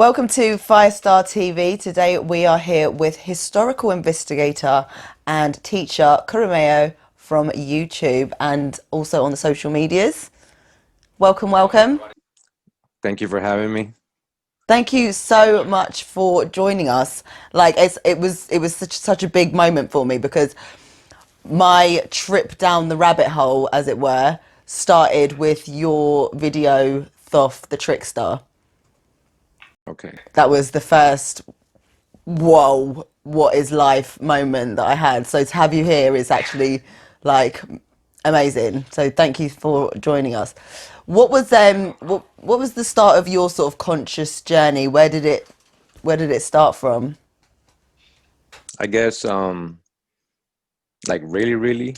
Welcome to FYAAHSTARR TV. Today we are here with historical investigator and teacher KURIMEO from YouTube and also on the social medias. Welcome, welcome. Thank you for having me. Thank you so much for joining us. Like it was such a big moment for me because my trip down the rabbit hole, as it were, started with your video Thoth the Trickster. Okay. That was the first whoa, what is life moment that I had. So to have you here is actually like amazing. So thank you for joining us. What was the start of your sort of conscious journey? Where did it start from? I guess like really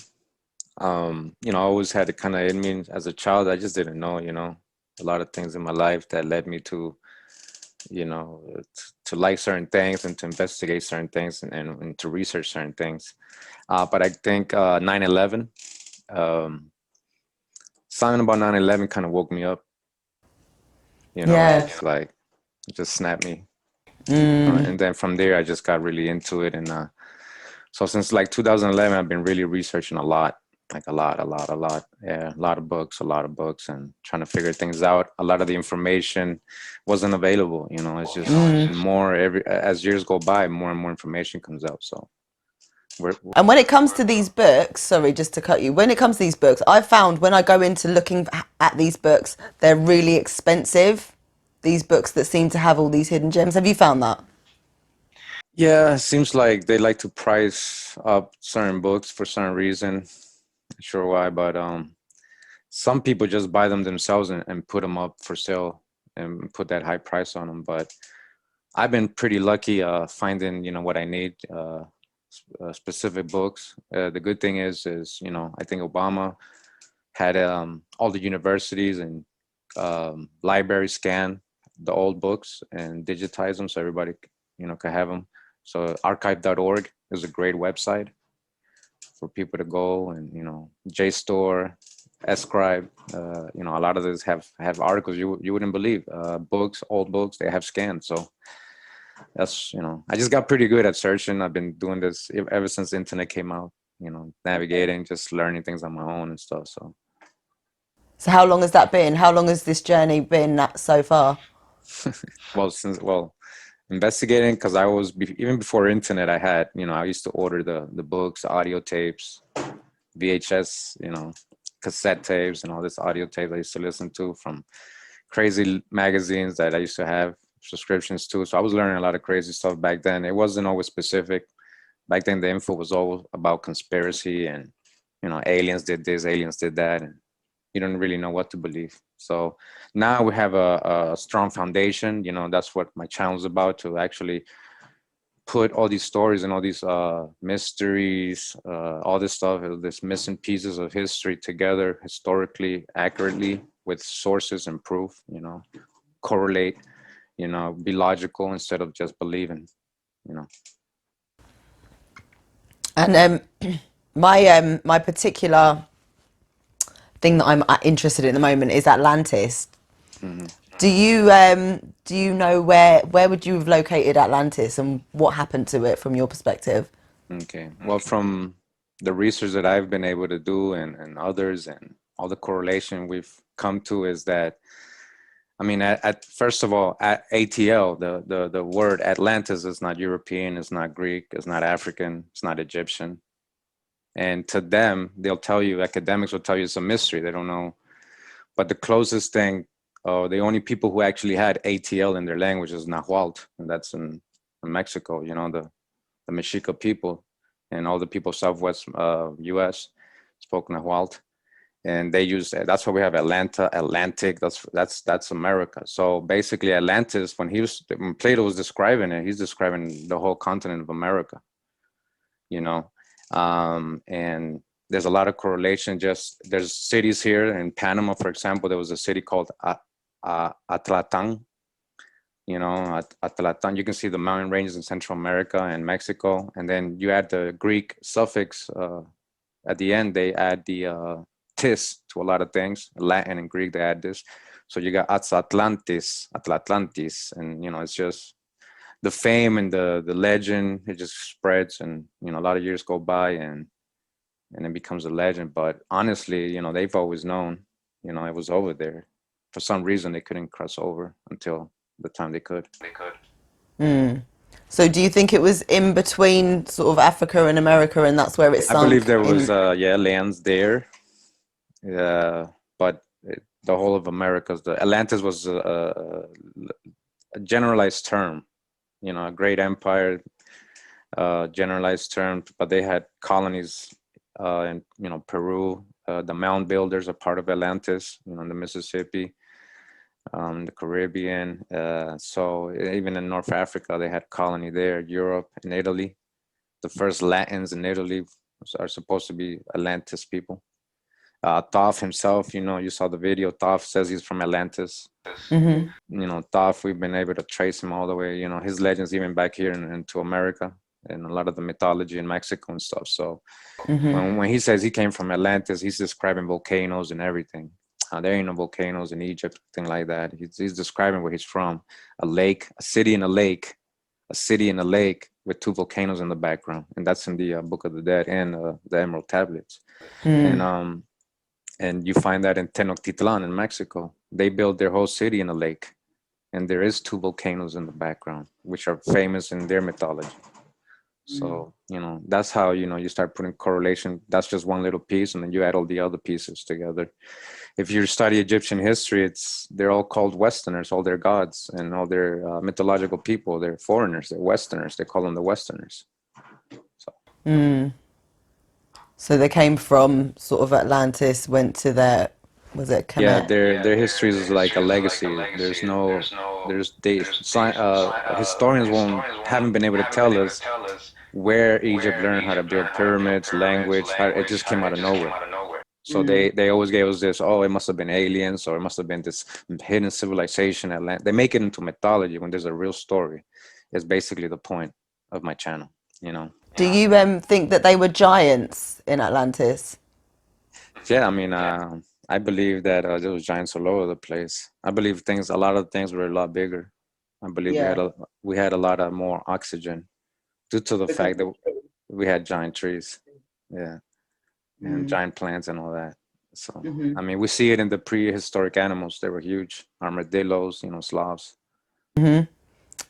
I always had it kind of in me as a child. I just didn't know, a lot of things in my life that led me to, to like certain things and to investigate certain things and to research certain things. But I think 9/11, um, something about 9/11 kind of woke me up, Yeah. it's like it just snapped me. And then from there, I just got really into it. And so since like 2011, I've been really researching a lot, like a lot. Yeah, a lot of books, and trying to figure things out. A lot of the information wasn't available. It's just more every as years go by, more and more information comes out. So we're And when it comes to these books, sorry, just to cut you, when it comes to these books, I found when I go into looking at these books, they're really expensive. These books that seem to have all these hidden gems. Have you found that? yeah, it seems like they like to price up certain books for certain reason. Not sure why, but some people just buy them themselves and put them up for sale and put that high price on them. But I've been pretty lucky finding, what I need, specific books. The good thing is, I think Obama had all the universities and libraries scan the old books and digitize them so everybody, can have them. So archive.org is a great website for people to go and, JSTOR, Scribe, a lot of these have articles you wouldn't believe, books, old books, they have scanned. So that's, I just got pretty good at searching. I've been doing this ever since the internet came out, navigating, just learning things on my own and stuff. So, So how long has that been? How long has this journey been so far? well, investigating, because I was, even before internet, I had, I used to order the books, audio tapes, VHS, cassette tapes, and all this audio tape I used to listen to from crazy magazines that I used to have subscriptions to. So I was learning a lot of crazy stuff back then. It wasn't always specific. Back then, the info was all about conspiracy and, aliens did this, aliens did that, and you don't really know what to believe. So now we have a strong foundation. That's what my channel is about, to actually put all these stories and all these mysteries, all this stuff, this missing pieces of history together historically, accurately, with sources and proof, correlate, be logical instead of just believing, you know. And my particular thing that I'm interested in at the moment is Atlantis. Mhm. Do you know where would you have located Atlantis and what happened to it from your perspective? Okay. Well, from the research that I've been able to do and others and all the correlation we've come to is that, I mean, at first of all, at ATL, the word Atlantis is not European, it's not Greek, it's not African, it's not Egyptian. And to them, they'll tell you, academics will tell you it's a mystery. They don't know. But the closest thing, the only people who actually had ATL in their language is Nahuatl, and that's in Mexico, the Mexica people and all the people Southwest US spoke Nahuatl. And they use, that's why we have Atlanta, Atlantic, that's America. So basically Atlantis, when Plato was describing it, he's describing the whole continent of America, you know. And there's a lot of correlation. Just there's cities here in Panama, for example. There was a city called Atlatan. Atlatan. You can see the mountain ranges in Central America and Mexico, and then you add the Greek suffix at the end. They add the tis to a lot of things. Latin and Greek, they add this. So you got Atlantis, and it's just the fame and the legend. It just spreads, and a lot of years go by, and it becomes a legend. But honestly, they've always known, it was over there. For some reason, they couldn't cross over until the time they could. So do you think it was in between sort of Africa and America, and that's where it I believe sunk there was, in? lands there, but the whole of America's, the Atlantis was a generalized term, a great empire, generalized term, but they had colonies in, Peru. The mound builders are part of Atlantis, in the Mississippi, the Caribbean. So even in North Africa, they had colony there, Europe and Italy. The first Latins in Italy are supposed to be Atlantis people. Thoth himself, you saw the video. Thoth says he's from Atlantis. Thoth, we've been able to trace him all the way. His legends even back here into America, and a lot of the mythology in Mexico and stuff. So when he says he came from Atlantis, he's describing volcanoes and everything. There ain't no volcanoes in Egypt, thing like that. He's describing where he's from: a lake, a city in a lake, a city in a lake with two volcanoes in the background, and that's in the Book of the Dead and the Emerald Tablets. And you find that in Tenochtitlan in Mexico. They built their whole city in a lake, and there is two volcanoes in the background, which are famous in their mythology. So, that's how, you start putting correlation. That's just one little piece, and then you add all the other pieces together. If you study Egyptian history, they're all called Westerners, all their gods and all their mythological people. They're foreigners, they're Westerners. They call them the Westerners. So they came from sort of Atlantis, went to their, was it Yeah, Kemet? their history is like a legacy. Historians haven't been able to tell us where Egypt learned how to build pyramids, language. It just came out of nowhere. So they always gave us this, oh, it must have been aliens, or it must have been this hidden civilization. They make it into mythology when there's a real story. It's basically the point of my channel. Do you think that they were giants in Atlantis? Yeah, I mean, I believe that there was giants all over the place. I believe a lot of things were a lot bigger. I believe Yeah. we had a lot of more oxygen due to the fact that we had giant trees, yeah, and giant plants and all that. So, I mean, we see it in the prehistoric animals. They were huge, armadillos, sloths.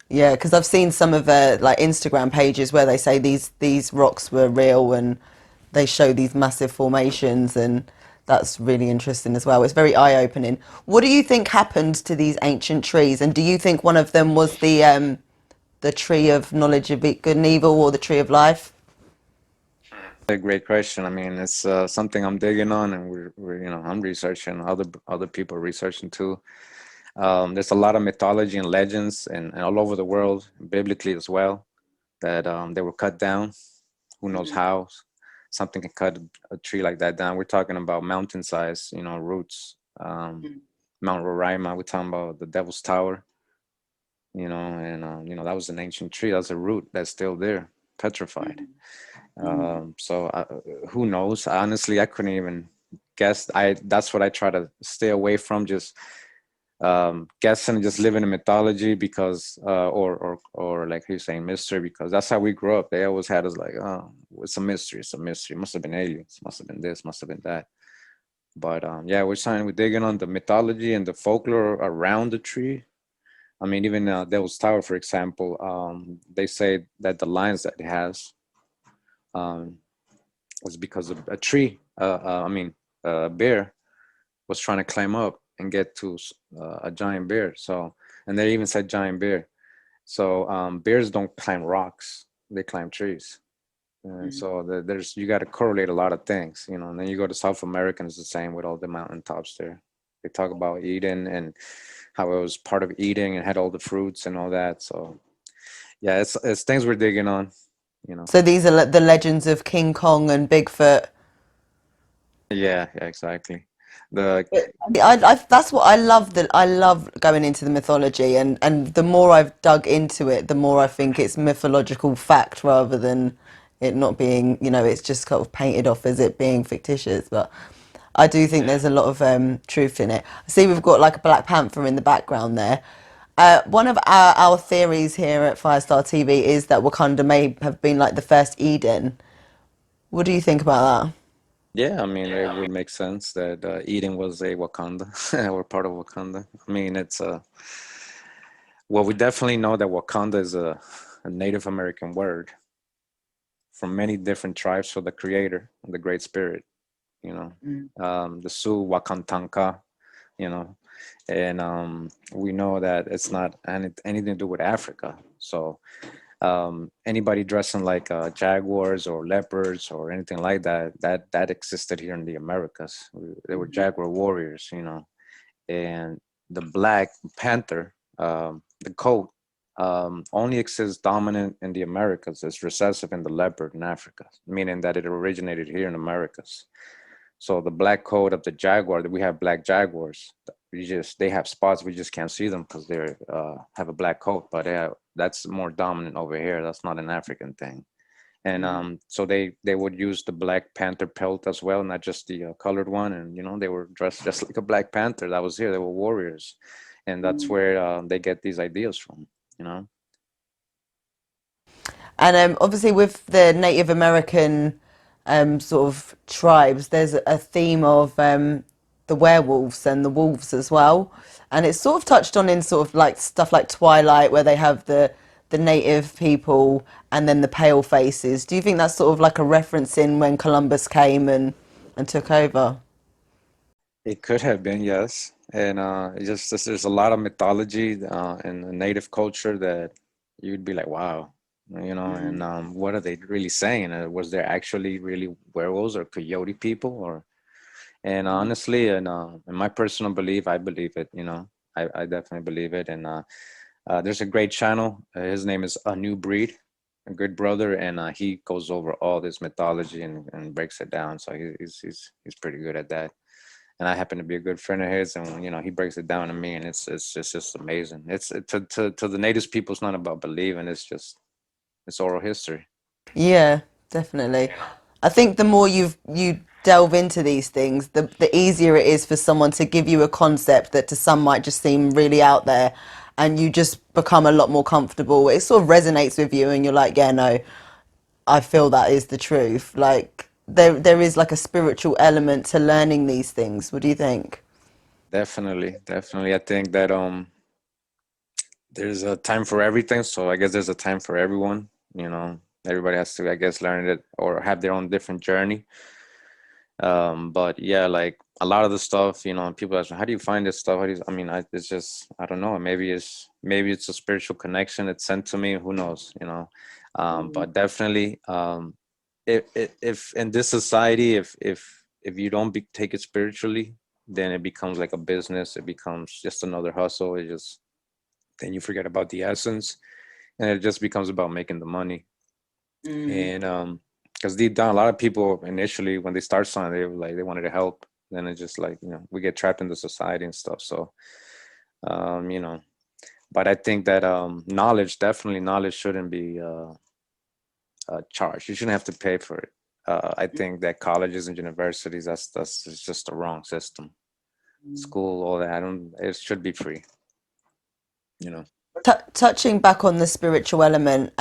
Yeah, because I've seen some of their like Instagram pages where they say these rocks were real and they show these massive formations, and that's really interesting as well. It's very eye-opening. What do you think happened to these ancient trees? And do you think one of them was the tree of knowledge of good and evil, or the tree of life? A great question. I mean, it's something I'm digging on, and I'm researching. Other people are researching too. There's a lot of mythology and legends, and all over the world, biblically as well, that they were cut down. Who knows how? Something can cut a tree like that down. We're talking about mountain size, roots. Mount Roraima. We're talking about the Devil's Tower. And that was an ancient tree. That's a root that's still there, petrified. So who knows? Honestly, I couldn't even guess. That's what I try to stay away from. Just guessing, just living in mythology, because or like you're saying, mystery, because that's how we grew up. They always had us like, oh, it's a mystery. It's a mystery. It must have been aliens. Must have been this. Must have been that. But yeah, we're digging on the mythology and the folklore around the tree. I mean, even Devil's Tower, for example, they say that the lines that it has was because of a tree. A bear was trying to climb up and get to a giant bear. So, and they even said giant bear. So bears don't climb rocks; they climb trees. And so you got to correlate a lot of things, And then you go to South America, and it's the same with all the mountaintops there. They talk about Eden and how it was part of Eden and had all the fruits and all that. So yeah, it's things we're digging on. So these are the legends of King Kong and Bigfoot. Yeah, exactly. That's what I love. That I love going into the mythology, and the more I've dug into it, the more I think it's mythological fact rather than it not being. It's just kind of painted off as it being fictitious. But I do think there's a lot of truth in it. I see we've got like a Black Panther in the background there. One of our theories here at Firestar TV is that Wakanda may have been like the first Eden. What do you think about that? Yeah, I mean, it would make sense that Eden was a Wakanda or part of Wakanda. I mean, well, we definitely know that Wakanda is a Native American word from many different tribes for the creator, the Great Spirit, you know. The Sioux, Wakantanka, you know, and we know that it's not anything to do with Africa. So anybody dressing like jaguars or leopards or anything like that, that existed here in the Americas. They were jaguar warriors, you know, and the Black Panther, the coat, only exists dominant in the Americas. It's recessive in the leopard in Africa, meaning that it originated here in Americas. So the black coat of the jaguar, we have black jaguars. They have spots. We just can't see them because they have a black coat. But that's more dominant over here. That's not an African thing. And so they would use the Black Panther pelt as well, not just the colored one. And you know, they were dressed just like a Black Panther that was here. They were warriors, and that's where they get these ideas from. You know. And obviously, with the Native American sort of tribes, there's a theme of the werewolves and the wolves as well. And it's sort of touched on in sort of like stuff like Twilight, where they have the native people and then the pale faces. Do you think that's sort of like a reference in when Columbus came and took over? It could have been, yes. And there's a lot of mythology in the native culture that you'd be like, wow, you know, and what are they really saying? Was there actually really werewolves or coyote people? And honestly, and in my personal belief, I believe it, you know, I definitely believe it. And there's a great channel. His name is A New Breed, a good brother, and he goes over all this mythology and breaks it down. So he's pretty good at that, and I happen to be a good friend of his, and you know he breaks it down to me, and it's just amazing. To the native people, it's not about believing; it's oral history. Yeah, definitely. I think the more you delve into these things, the easier it is for someone to give you a concept that to some might just seem really out there, and you just become a lot more comfortable. It sort of resonates with you, and you're like, yeah, no, I feel that is the truth. Like there is like a spiritual element to learning these things. What do you think? Definitely, definitely. I think that there's a time for everything, so I guess there's a time for everyone. You know, everybody has to, I guess, learn it or have their own different journey. But yeah, like a lot of the stuff, you know, people ask me, how do you find this stuff? I mean, it's just, I don't know. Maybe it's a spiritual connection. It's sent to me. Who knows, you know? But definitely, if in this society, if you don't take it spiritually, then it becomes like a business. It becomes just another hustle. Then you forget about the essence, and it just becomes about making the money. And because deep down, a lot of people initially when they start something, they were like they wanted to help. Then it's just like, you know, we get trapped into society and stuff. So you know, but I think that knowledge shouldn't be charged. You shouldn't have to pay for it. I think that colleges and universities, that's it's just the wrong system. School, all that, I don't. It should be free. You know. Touching back on the spiritual element,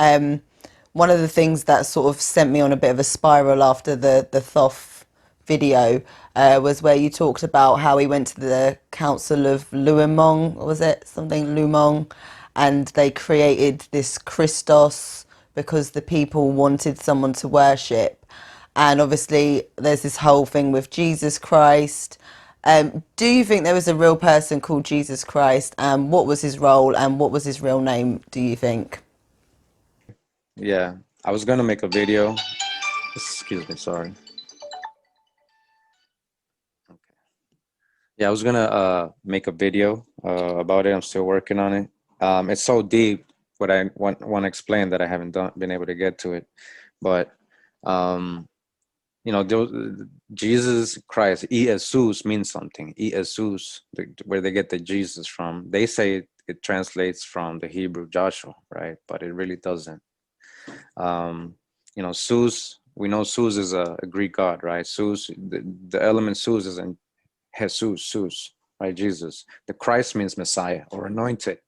one of the things that sort of sent me on a bit of a spiral after the Thoth video was where you talked about how he went to the Council of Luomong, or was it something Lumong, and they created this Christos because the people wanted someone to worship. And obviously, there's this whole thing with Jesus Christ. Do you think there was a real person called Jesus Christ? And what was his role and what was his real name, do you think? Yeah, I was gonna make a video. Excuse me, sorry. Yeah, I was gonna make a video about it. I'm still working on it. It's so deep what I want to explain that I haven't been able to get to it. But um, you know, Jesus Christ, Jesus means something. Jesus, where they get the Jesus from. They say it translates from the Hebrew Joshua, right? But it really doesn't. Um, you know, Zeus we know Zeus is a Greek god, right? Zeus, the element Zeus is in Jesus, Zeus, right? Jesus. The Christ means Messiah or anointed.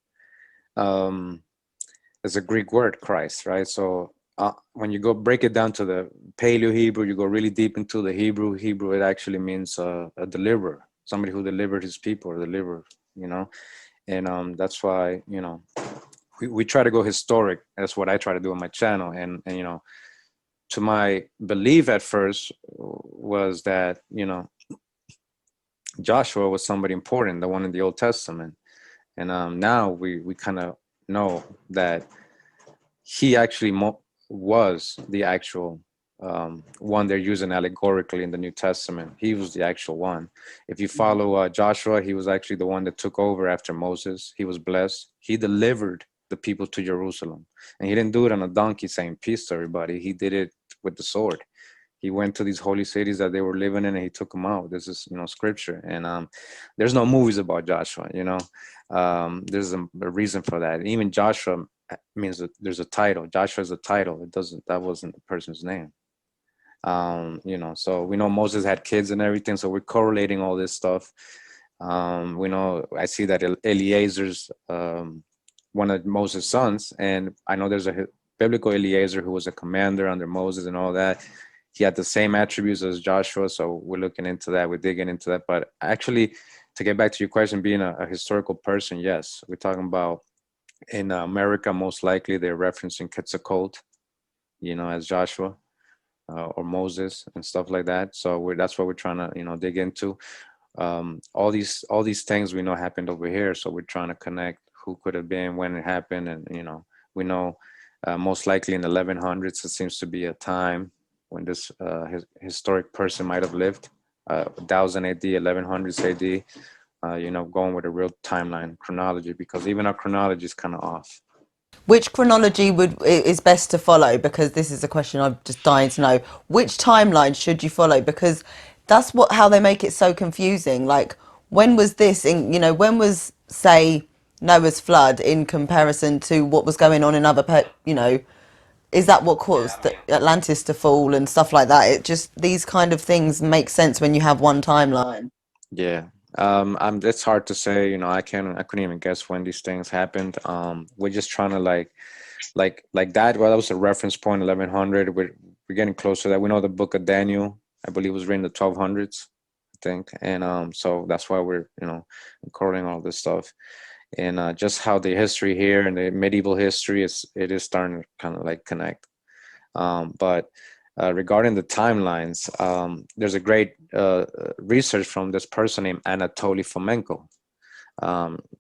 Um, it's a Greek word, Christ, right? So when you go break it down to the Paleo Hebrew, you go really deep into the Hebrew. It actually means a deliverer, somebody who delivered his people or delivered, you know. And that's why, you know, we try to go historic. That's what I try to do on my channel. And you know, to my belief at first was that, you know, Joshua was somebody important, the one in the Old Testament. And now we kind of know that he actually was the actual one they're using allegorically in the New Testament. He was the actual one. If you follow Joshua, he was actually the one that took over after Moses. He was blessed. He delivered the people to Jerusalem. And he didn't do it on a donkey saying peace to everybody. He did it with the sword. He went to these holy cities that they were living in and he took them out. This is, you know, scripture. And there's no movies about Joshua, you know. There's a reason for that. Even Joshua means that there's a title. Joshua is a title. It doesn't, that wasn't the person's name. You know, so we know Moses had kids and everything. So we're correlating all this stuff. We know, I see that Eliezer's one of Moses' sons. And I know there's a biblical Eliezer who was a commander under Moses and all that. He had the same attributes as Joshua. So we're looking into that. We're digging into that. But actually, to get back to your question, being a historical person, yes, we're talking about in America, most likely they're referencing Quetzalcoatl, you know, as Joshua or Moses and stuff like that. So that's what we're trying to, you know, dig into. All these things we know happened over here. So we're trying to connect who could have been, when it happened. And, you know, we know most likely in the 1100s, it seems to be a time when this historic person might have lived, 1000 AD, 1100s AD, you know, going with a real timeline chronology, because even our chronology is kind of off. Which chronology is best to follow? Because this is a question I'm just dying to know. Which timeline should you follow? Because that's how they make it so confusing. Like, when was this in, you know, when was, say, Noah's flood in comparison to what was going on in other, you know, is that what caused Atlantis to fall and stuff like that? It just, these kind of things make sense when you have one timeline. Yeah. It's hard to say, you know, I couldn't even guess when these things happened. We're just trying to like that. Well, that was a reference point, 1100. We're getting close to that. We know the book of Daniel, I believe, was written in the 1200s, I think. And so that's why we're, you know, recording all this stuff. And just how the history here and the medieval history it is starting to kind of like connect. But regarding the timelines, there's a great research from this person named Anatoly Fomenko.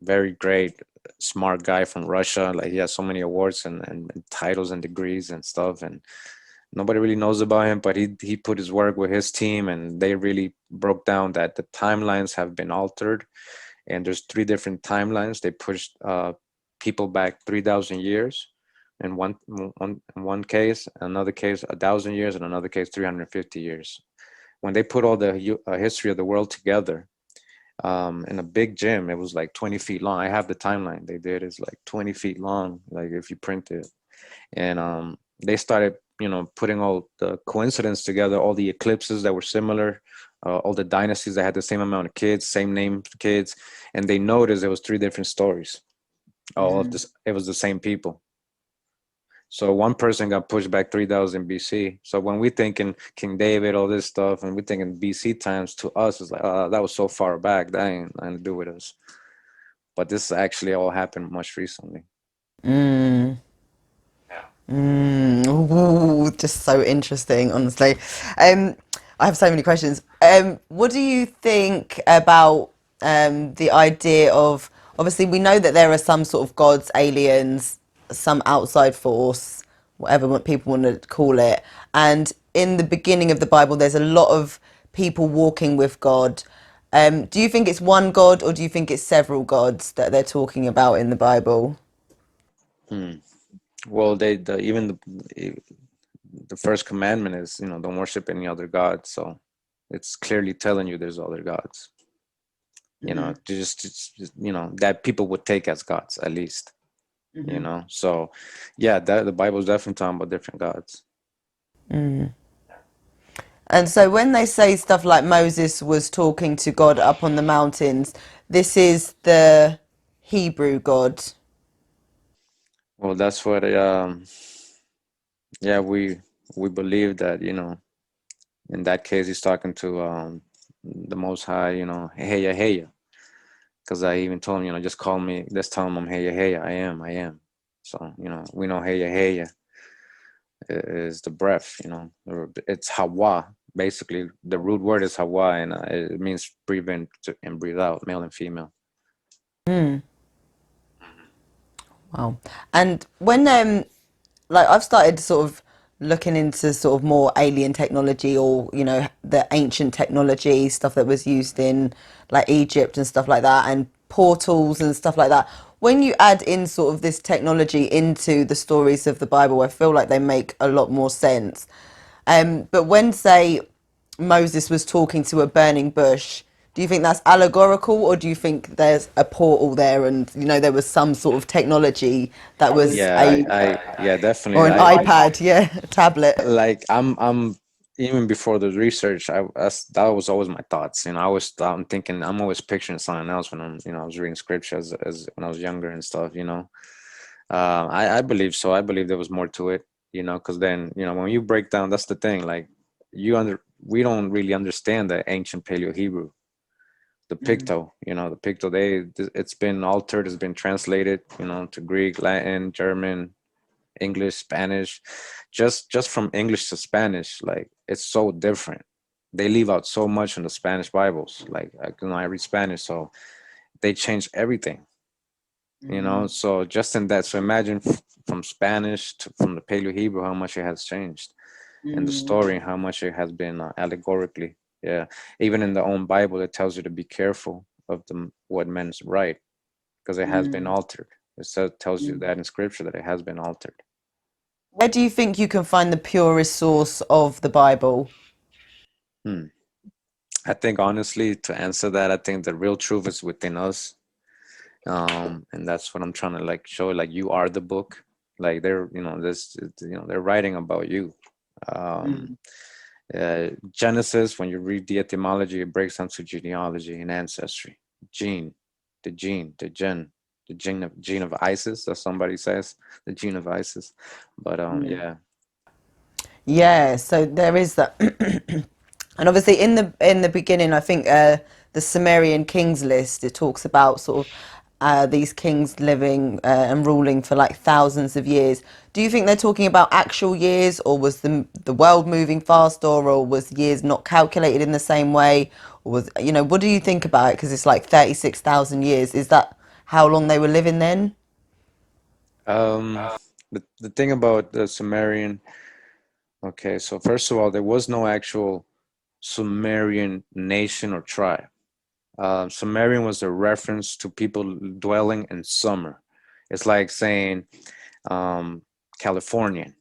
Very great, smart guy from Russia. Like, he has so many awards and titles and degrees and stuff. And nobody really knows about him, but he put his work with his team, and they really broke down that the timelines have been altered. And there's 3 different timelines. They pushed people back 3,000 years in one case, another case 1,000 years, and another case 350 years. When they put all the history of the world together in a big gym, it was like 20 feet long. I have the timeline they did. It's like 20 feet long, like if you print it. And they started, you know, putting all the coincidence together, all the eclipses that were similar, all the dynasties that had the same amount of kids, same name kids, and they noticed there was 3 different stories. All of this, it was the same people. So one person got pushed back 3,000 BC. So when we thinking King David, all this stuff, and we thinking BC times, to us, it's like, that was so far back. That ain't nothing to do with us. But this actually all happened much recently. Ooh, just so interesting, honestly. I have so many questions. What do you think about the idea of, obviously, we know that there are some sort of gods, aliens, some outside force, whatever people want to call it. And in the beginning of the Bible, there's a lot of people walking with God. Do you think it's one God, or do you think it's several gods that they're talking about in the Bible? Hmm. Well, even the first commandment is, you know, don't worship any other god. So it's clearly telling you there's other gods. You know, just you know, that people would take as gods at least. You know, so yeah, that the Bible is definitely talking about different gods. And so when they say stuff like Moses was talking to God up on the mountains, this is the Hebrew God. Well, that's what yeah, we believe that, you know, in that case he's talking to the Most High, you know, Heya Heya. Because I even told him, you know, just call me, just tell him I'm Heya Heya. I am. So, you know, we know Heya Heya is the breath, you know, it's Hawa. Basically, the root word is Hawa, and it means breathe in and breathe out, male and female. Mm. Wow. And when like I've started sort of looking into sort of more alien technology, or you know, the ancient technology stuff that was used in like Egypt and stuff like that, and portals and stuff like that. When you add in sort of this technology into the stories of the Bible, I feel like they make a lot more sense. But when, say, Moses was talking to a burning bush, do you think that's allegorical, or do you think there's a portal there, and you know there was some sort of technology that was Yeah, a, yeah, definitely. or an iPad, yeah, a tablet? Like I'm even before the research, that was always my thoughts. You know, I'm thinking, I'm always picturing something else when I'm, you know, I was reading scripture as when I was younger and stuff. You know, I believe so. I believe there was more to it. You know, because then, you know, when you break down, that's the thing. Like we don't really understand the ancient Paleo Hebrew, the Picto. You know, the Picto. It's been altered. It's been translated. You know, to Greek, Latin, German, English, Spanish, just from English to Spanish, like it's so different. They leave out so much in the Spanish Bibles. Like, you know, I read Spanish, so they change everything. You know, so just in that, so imagine from Spanish to from the Paleo Hebrew, how much it has changed, and the story, how much it has been allegorically. Yeah, even in the own Bible, it tells you to be careful of the what men's write, because it has been altered. It says, tells you that in Scripture that it has been altered. Where do you think you can find the purest source of the Bible? Hmm. I think honestly, to answer that, I think the real truth is within us. And that's what I'm trying to like show. Like, you are the book. Like, they're, you know, this, you know, they're writing about you. Um, Genesis, when you read the etymology, it breaks down to genealogy and ancestry. Gene, the gene of Isis, as somebody says, the gene of Isis. But yeah. Yeah, so there is that. And obviously in the beginning, I think the Sumerian kings list, it talks about sort of these kings living and ruling for like thousands of years. Do you think they're talking about actual years, or was the world moving faster, or was years not calculated in the same way, or was, you know, what do you think about it? Because it's like 36,000 years. Is that how long they were living then? Um, the thing about the Sumerian, okay, so first of all, there was no actual Sumerian nation or tribe. Sumerian was a reference to people dwelling in summer. It's like saying Californian,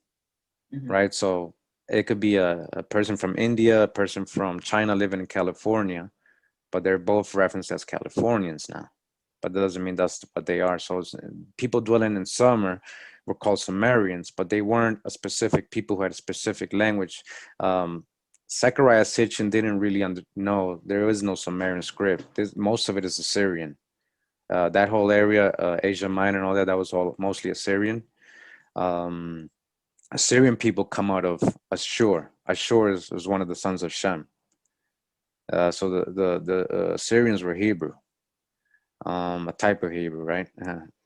right? So it could be a person from India, a person from China living in California, but they're both referenced as Californians now. But that doesn't mean that's what they are. So people dwelling in summer were called Sumerians, but they weren't a specific people who had a specific language. Zechariah Sitchin didn't really know there is no Sumerian script. Most of it is Assyrian. That whole area, Asia Minor and all that, that was all mostly Assyrian. Um, Assyrian people come out of Ashur. Ashur is one of the sons of Shem. So the Assyrians were Hebrew, a type of Hebrew, right?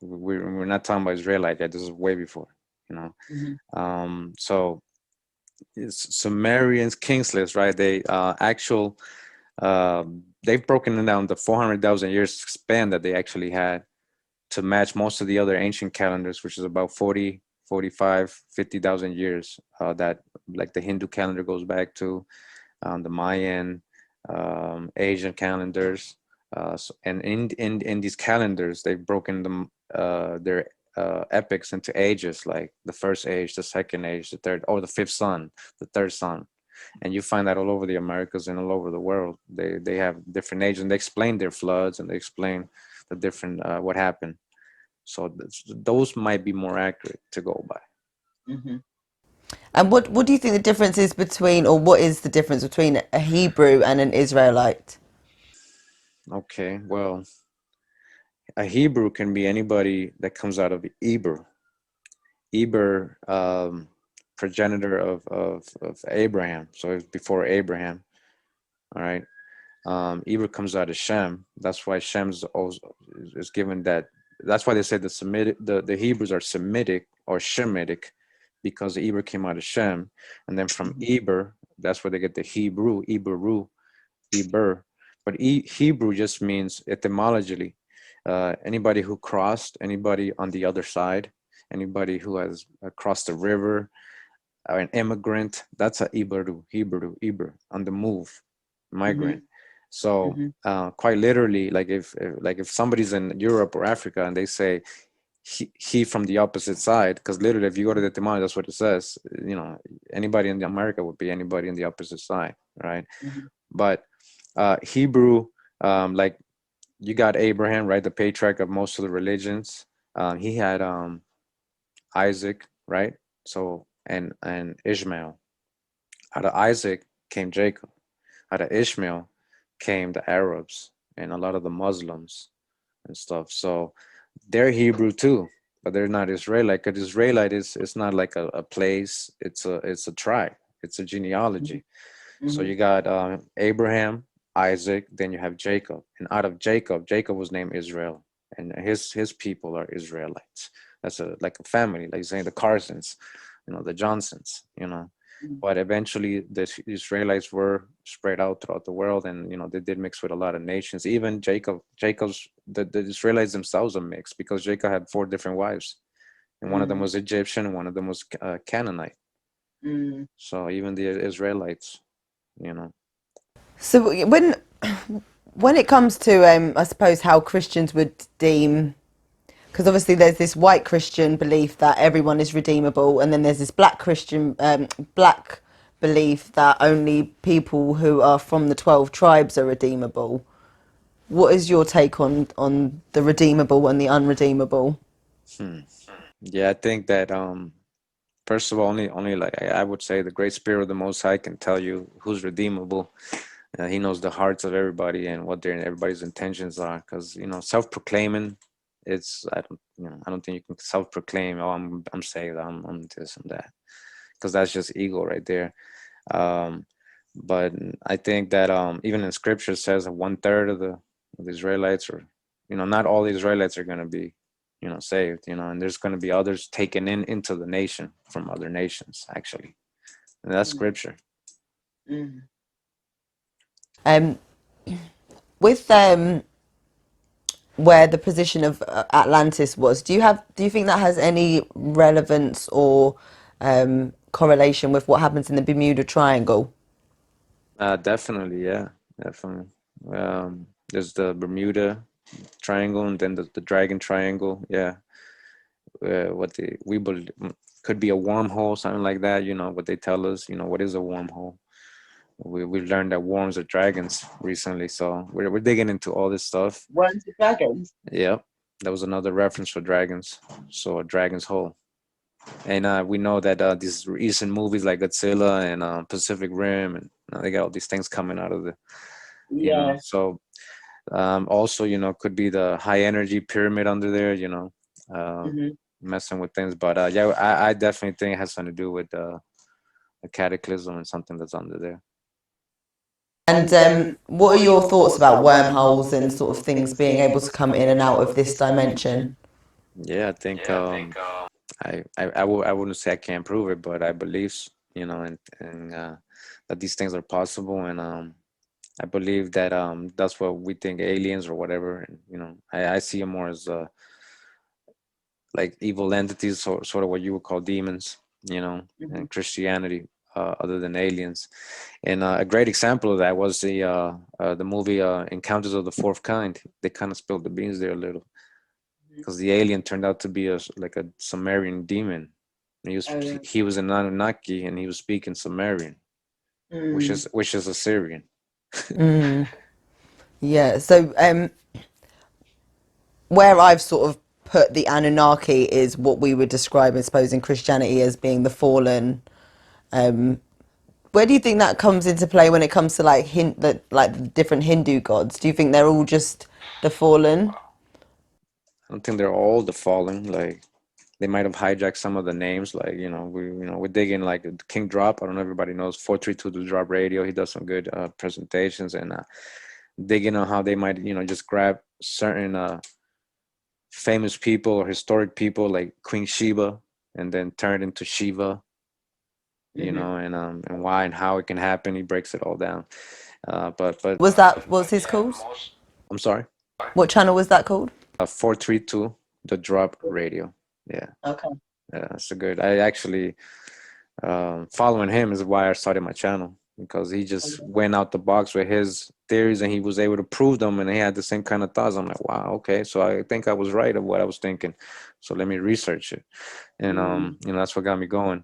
We're not talking about Israelite yet. This is way before, you know. So it's Sumerians, King's List, right? They they've broken it down the 400,000 years span that they actually had to match most of the other ancient calendars, which is about 40, 45, 50,000 years. That like the Hindu calendar goes back to, the Mayan, Asian calendars. So, and in these calendars, they've broken them their epics into ages, like the first age, the second age, the third, or the fifth sun, the third sun. And you find that all over the Americas and all over the world. They have different ages, and they explain their floods, and they explain the different what happened. So those might be more accurate to go by. And what do you think the difference is between, or what is the difference between a Hebrew and an Israelite? Okay, well, a Hebrew can be anybody that comes out of Eber. Eber, progenitor of Abraham. So it's before Abraham. All right. Eber comes out of Shem. That's why Shem's also is given that. That's why they say the Semitic, the Hebrews are Semitic or Shemitic, because Eber came out of Shem, and then from Eber, that's where they get the Hebrew, Eberu, Eber. But Hebrew just means etymologically, anybody who crossed, anybody on the other side, anybody who has crossed the river, or an immigrant. That's a Iberu, Hebrew, Iber, on the move, migrant. So Hmm. quite literally, like if somebody's in Europe or Africa and they say he from the opposite side, because literally if you go to the etymology, that's what it says. Anybody in America would be anybody in the opposite side, right? Hmm. But Hebrew, like you got Abraham, right, the patriarch of most of the religions. He had Isaac, right? So and Ishmael. Out of Isaac came Jacob. Out of Ishmael came the Arabs and a lot of the Muslims and stuff. So they're Hebrew too, but they're not Israelite. Because Israelite is it's not like a place. It's a tribe. It's a genealogy. So Hmm. you got Abraham, Isaac, then you have Jacob, and out of Jacob was named Israel, and his people are Israelites. That's a like a family, like saying the Carsons, the Johnsons. But eventually the Israelites were spread out throughout the world, and they did mix with a lot of nations. Even Jacob's the Israelites themselves are mixed because Jacob had four different wives, and one of them Mm. was Egyptian, and one of them was Canaanite. Mm. So even the Israelites, you know. So when it comes to I suppose how Christians would deem, because obviously there's this white Christian belief that everyone is redeemable, and then there's this black Christian black belief that only people who are from the 12 tribes are redeemable. What is your take on the redeemable and the unredeemable? Hmm. Yeah, I think that first of all, only like I would say the Great Spirit of the Most High can tell you who's redeemable. He knows the hearts of everybody and what their everybody's intentions are. Because self-proclaiming, I don't think you can self-proclaim. Oh, I'm saved. I'm this and that. Because that's just ego right there. Um, but I think that even in Scripture it says that 1/3 of the Israelites, or not all the Israelites are going to be saved, and there's going to be others taken into the nation from other nations, actually, and that's Scripture. Mm. Um, with where the position of Atlantis was, do you think that has any relevance or correlation with what happens in the Bermuda Triangle? Definitely, yeah, definitely. There's the Bermuda Triangle, and then the Dragon Triangle. Yeah, what we believe could be a wormhole, something like that. What they tell us. What is a wormhole? We learned that worms are dragons recently, so we're digging into all this stuff. Worms and dragons. Yep, that was another reference for dragons. So a dragon's hole, and we know that these recent movies like Godzilla and Pacific Rim, and they got all these things coming out of Yeah. so also could be the high energy pyramid under there, uh, Hmm. messing with things. But yeah, I definitely think it has something to do with a cataclysm and something that's under there. And what are your thoughts about wormholes and sort of things being able to come in and out of this dimension? Yeah, I think I wouldn't say I can't prove it, but I believe and that these things are possible, and I believe that that's what we think aliens or whatever. And, I see them more as like evil entities, sort of what you would call demons, Hmm. and Christianity, other than aliens. And a great example of that was the movie Encounters of the Fourth Kind. They kind of spilled the beans there a little, because the alien turned out to be like a Sumerian demon. Oh, yeah. He was an Anunnaki, and he was speaking Sumerian, which Mm. is Assyrian. Mm. Yeah. So where I've sort of put the Anunnaki is what we would describe, I suppose, in Christianity as being the fallen. Where do you think that comes into play when it comes to like the different Hindu gods? Do you think they're all just the fallen? I don't think they're all the fallen. Like they might have hijacked some of the names. Like we dig in like King Drop. I don't know if everybody knows 432 The Drop Radio. He does some good presentations and dig in on how they might just grab certain famous people or historic people like Queen Sheba and then turn it into Shiva. And why and how it can happen. He breaks it all down. But What's his called? I'm sorry. What channel was that called? 432 The Drop Radio. Yeah, Okay. that's a good. I actually following him is why I started my channel because he just went out the box with his theories and he was able to prove them and he had the same kind of thoughts. I'm like, wow, okay, so I think I was right of what I was thinking. So let me research it, and that's what got me going.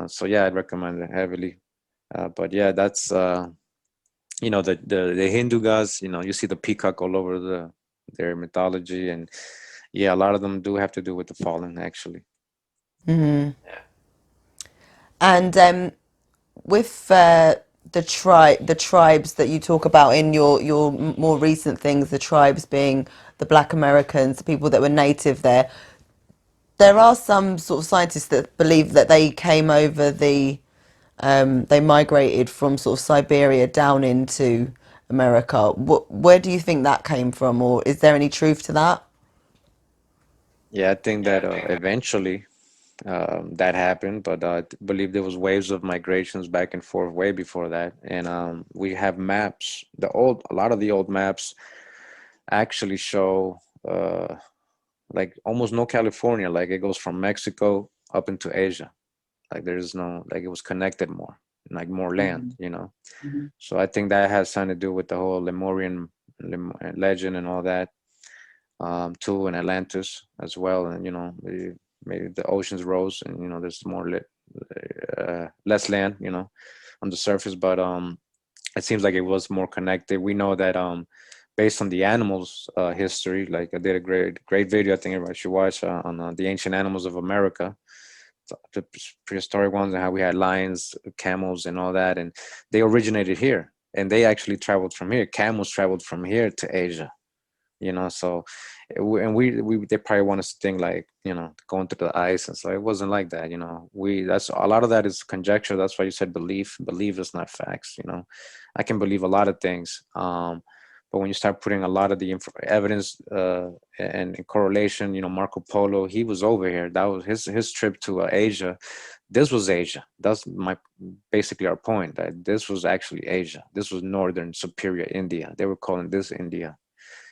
So yeah, I'd recommend it heavily. But yeah, that's the Hindu gods. You see the peacock all over their mythology, and yeah, a lot of them do have to do with the fallen, actually. And with the tribes that you talk about in your more recent things, the tribes being the Black Americans, the people that were native there. There are some sort of scientists that believe that they came over they migrated from sort of Siberia down into America. Where do you think that came from, or is there any truth to that? Yeah, I think that eventually that happened, but I believe there was waves of migrations back and forth way before that. And we have maps. A lot of the old maps actually show like almost no California. Like it goes from Mexico up into Asia. Like there's no like it was connected more, like more land. So I think that has something to do with the whole Lemurian legend and all that, too, and Atlantis as well. And maybe the oceans rose, and there's less land, on the surface. But it seems like it was more connected. We know that based on the animals history, like I did a great video. I think everybody should watch on the ancient animals of America, the prehistoric ones, and how we had lions, camels, and all that, and they originated here, and they actually traveled from here. Camels traveled from here to Asia. So and we they probably want us to think like going through the ice, and so it wasn't like that. We that's a lot of that is conjecture. That's why you said belief is not facts. I can believe a lot of things, but when you start putting a lot of the evidence and correlation, Marco Polo, he was over here. That was his trip to Asia. This was Asia. That's basically our point, that this was actually Asia. This was northern superior India. They were calling this India.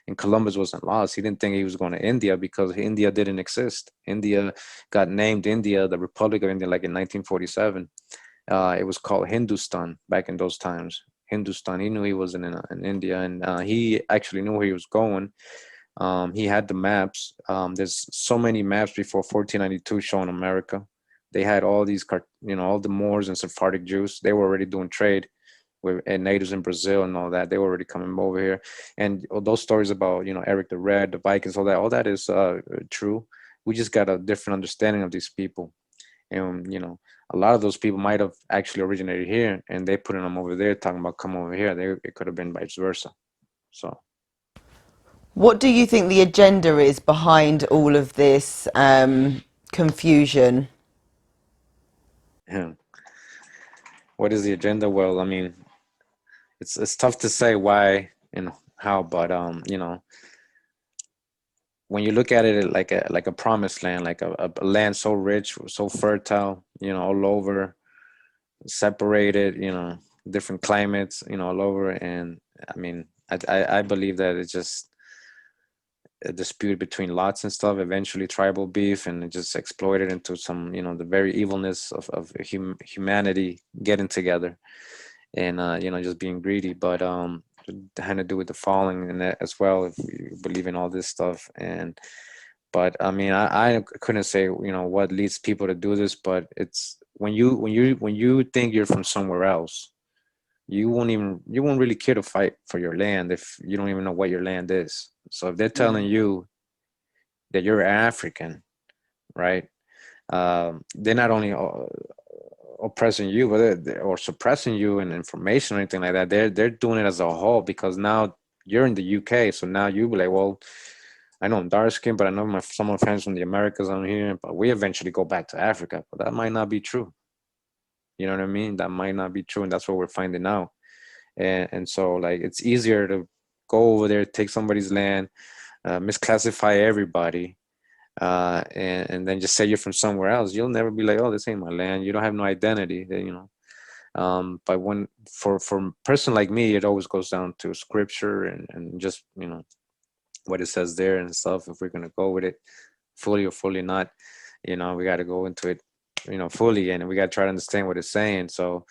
And Columbus wasn't lost. He didn't think he was going to India because India didn't exist. India got named India, the Republic of India, like in 1947. It was called Hindustan back in those times. Hindustan. He knew he was in India, and he actually knew where he was going. He had the maps. There's so many maps before 1492 showing America. They had all these, all the Moors and Sephardic Jews. They were already doing trade and natives in Brazil and all that. They were already coming over here, and all those stories about Eric the Red, the Vikings, all that is true. We just got a different understanding of these people, and a lot of those people might have actually originated here, and they putting them over there talking about come over here. It could have been vice versa. So What do you think the agenda is behind all of this confusion? yeah. What is the agenda? Well, I mean, it's tough to say why and how, but when you look at it like a promised land, like a land so rich, so fertile, all over, separated, different climates, all over, and I mean, I believe that it's just a dispute between lots and stuff. Eventually, tribal beef, and it just exploited into some, the very evilness of humanity getting together, and just being greedy. But it had to do with the falling and that as well, if you believe in all this stuff. And but I mean, I couldn't say what leads people to do this, but it's when you think you're from somewhere else, you won't really care to fight for your land if you don't even know what your land is. So if they're telling you that you're African, right? They're not only oppressing you, or suppressing you in information or anything like that. They're doing it as a whole, because now you're in the UK, so now you be like, well, I know I'm dark skinned, but I know some of my friends from the Americas on here, but we eventually go back to Africa. But that might not be true. You know what I mean? That might not be true, and that's what we're finding out. And so like it's easier to go over there, take somebody's land, misclassify everybody, and then just say you're from somewhere else. You'll never be like, oh, this ain't my land. You don't have no identity, you know. But when for a person like me, it always goes down to scripture and just, you know, what it says there and stuff. If we're gonna go with it fully or fully not, you know, we got to go into it, you know, fully, and we got to try to understand what it's saying. So,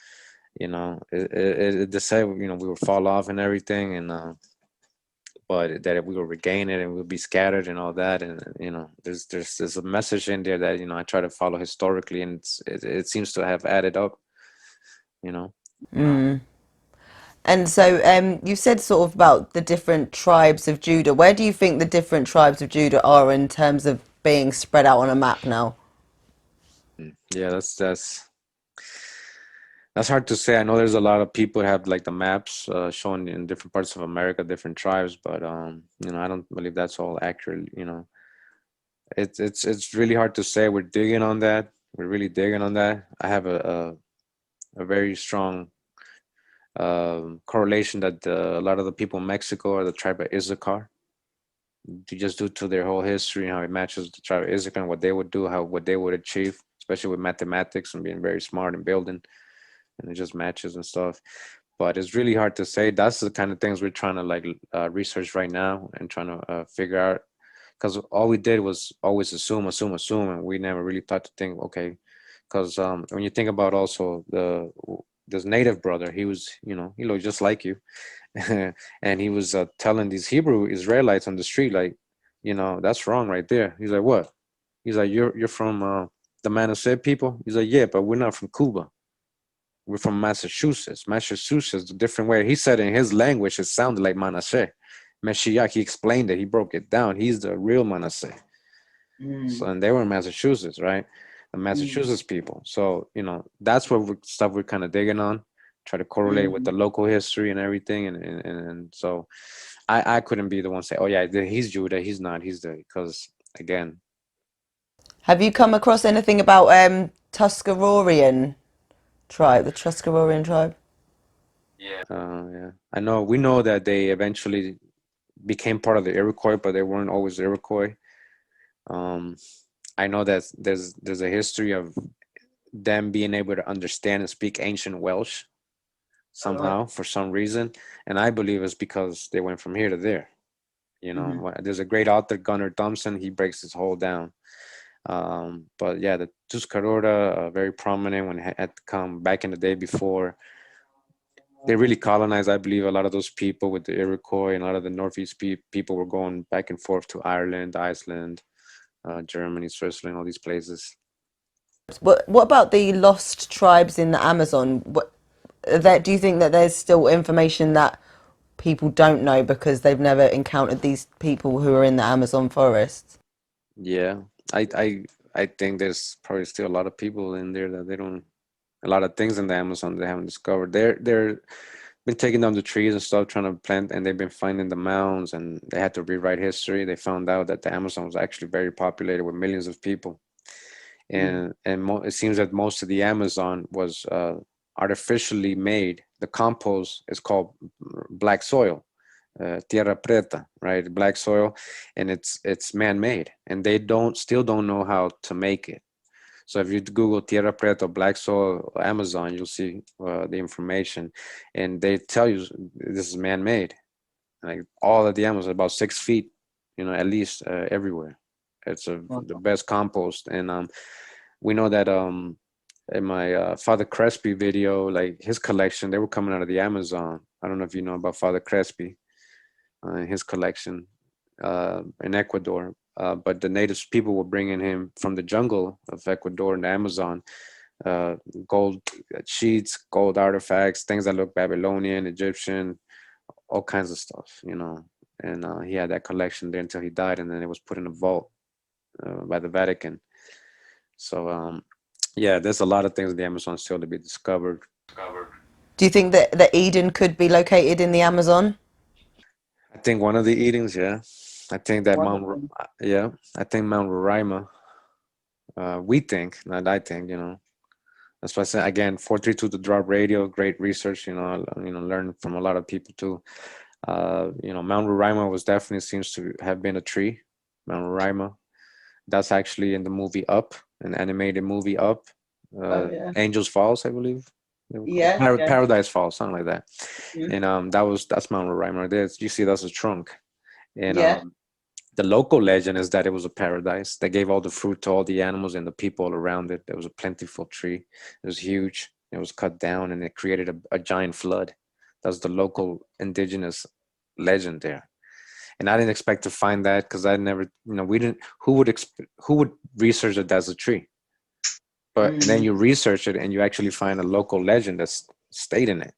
you know, it say, you know, we will fall off and everything, and but that we will regain it and we'll be scattered and all that. And you know, there's a message in there that, you know, I try to follow historically, and it seems to have added up, you know. And so you said sort of about the different tribes of Judah. Where do you think the different tribes of Judah are in terms of being spread out on a map now? Yeah, that's hard to say. I know there's a lot of people have like the maps showing in different parts of America, different tribes, but you know, I don't believe that's all accurate. You know, it's really hard to say. We're digging on that. We're really digging on that. I have a very strong correlation that a lot of the people in Mexico are the tribe of Issachar. Just due to their whole history and how it matches the tribe of Issachar and what they would do, how what they would achieve, especially with mathematics and being very smart and building, and it just matches and stuff. But it's really hard to say. That's the kind of things we're trying to like research right now and trying to figure out, because all we did was always assume, and we never really thought to think, okay, because when you think about also this native brother, he was, you know, he looked just like you, and he was telling these Hebrew Israelites on the street, like, you know, that's wrong right there. He's like, what? He's like, you're from the Manasseh people. He's like, yeah, but we're not from Cuba. We're from Massachusetts. Massachusetts, a different way. He said in his language, it sounded like Manasseh. Mashiach, he explained it. He broke it down. He's the real Manasseh. So, and they were in Massachusetts, right? The Massachusetts people. So, you know, that's what stuff we're kind of digging on, try to correlate with the local history and everything. And so I couldn't be the one say, oh, yeah, he's Judah. He's not. He's the, because again, Have you come across anything about Tuscarorian tribe, the Truscorrian tribe? yeah, I know, we know that they eventually became part of the Iroquois, but they weren't always Iroquois. Um, I know that there's a history of them being able to understand and speak ancient Welsh somehow for some reason, and I believe it's because they went from here to there. You know, there's a great author, Gunnar Thompson. He breaks this whole down. But yeah, the Tuscarora, very prominent when it had come back in the day before they really colonized. I believe a lot of those people with the Iroquois and a lot of the Northeast people were going back and forth to Ireland, Iceland, Germany, Switzerland, all these places. What about the lost tribes in the Amazon? Do you think that there's still information that people don't know because they've never encountered these people who are in the Amazon forest? Yeah, I I I think there's probably still a lot of people in there that they don't, a lot of things in the Amazon they haven't discovered. They're been taking down the trees and stuff trying to plant, and they've been finding the mounds, and they had to rewrite history. They found out that the Amazon was actually very populated with millions of people, and it seems that most of the Amazon was artificially made. The compost is called black soil, tierra preta, right? Black soil, and it's man-made, and they don't know how to make it. So if you Google tierra preta, black soil, Amazon, you'll see the information, and they tell you this is man-made. Like all of the Amazon, about 6 feet, you know, at least everywhere. It's the best compost, and we know that in my Father Crespi video, like his collection, they were coming out of the Amazon. I don't know if you know about Father Crespi, his collection in Ecuador. But the natives people were bringing him from the jungle of Ecuador and the Amazon, uh, gold sheets, gold artifacts, things that look Babylonian, Egyptian, all kinds of stuff, you know. And he had that collection there until he died, and then it was put in a vault by the Vatican. So Yeah, there's a lot of things in the Amazon still to be discovered. Do you think that Eden could be located in the Amazon? I think one of the eatings, yeah. I think that One of them. Yeah, I think Mount Roraima. We think, not I think, That's why I say again, 432 to drop radio, great research. Learn from a lot of people too. Mount Roraima was definitely seems to have been a tree. Mount Roraima. That's actually in the movie Up, an animated movie Up. Oh yeah. Angels Falls, I believe. They were called Yeah, yeah. Paradise Falls, something like that. Mm. And that's Mount Roraima right there. You see, that's a trunk. And Yeah. the local legend is that it was a paradise. They gave all the fruit to all the animals and the people around it. There was a plentiful tree. It was huge. It was cut down and it created a giant flood. That's the local indigenous legend there. And I didn't expect to find that because I never, we didn't. Who would research it as a tree? But and then Mm. you research it and you actually find a local legend that's stayed in it.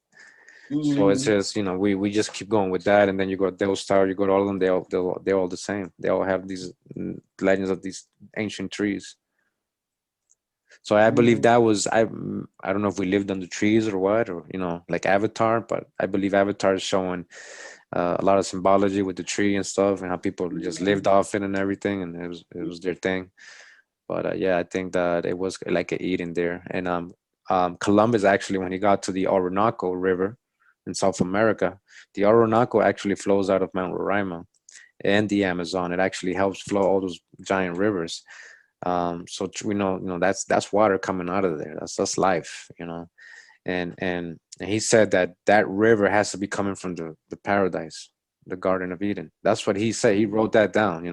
So it's Mm. just, we just keep going with that, and then you go to Devil's Tower, you go to all of them, they're all the same. They all have these legends of these ancient trees. So I believe Mm. that was I don't know if we lived under trees or what, or like Avatar, but I believe Avatar is showing a lot of symbology with the tree and stuff, and how people just Yeah. lived off it and everything, and it was their thing. But yeah, I think that it was like a Eden there, and Columbus actually, when he got to the Orinoco River in South America, the Orinoco actually flows out of Mount Roraima and the Amazon. It actually helps flow all those giant rivers. So we know, that's water coming out of there. That's life, and he said that that river has to be coming from the paradise, the Garden of Eden. That's what he said. He wrote that down,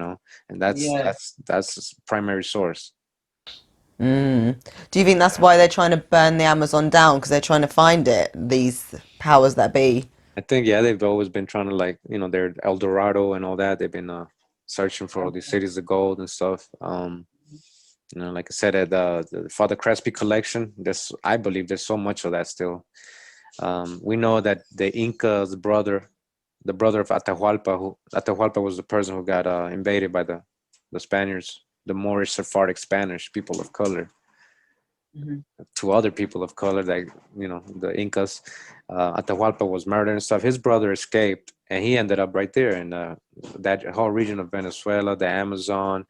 and that's Yeah. that's that's his primary source. Mm. Do you think that's why they're trying to burn the Amazon down? Because they're trying to find it, these powers that be? I think, yeah, they've always been trying to, like, they're El Dorado and all that. They've been searching for all these Okay. cities of gold and stuff. Like I said, at the Father Crespi collection, I believe there's so much of that still. We know that the Inca's brother, the brother of Atahualpa, who Atahualpa was the person who got invaded by the Spaniards, the Moorish Sephardic Spanish people of color, Mhm. to other people of color, like the Incas. Atahualpa was murdered and stuff. His brother escaped, and he ended up right there in that whole region of Venezuela, the Amazon,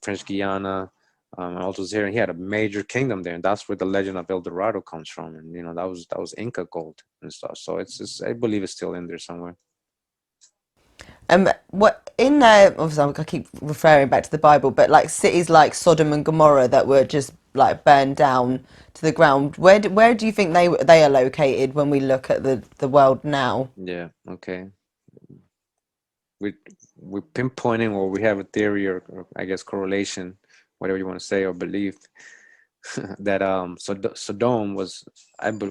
French Guiana, all those here. He had a major kingdom there, and that's where the legend of El Dorado comes from. And that was Inca gold and stuff. So it's just, I believe it's still in there somewhere. What in there? Obviously, I keep referring back to the Bible, but like cities like Sodom and Gomorrah that were just like burned down to the ground. Where do you think they are located when we look at the world now? Yeah. Okay. We we're pinpointing, or we have a theory, or I guess correlation, whatever you want to say or believe, that Sodom was,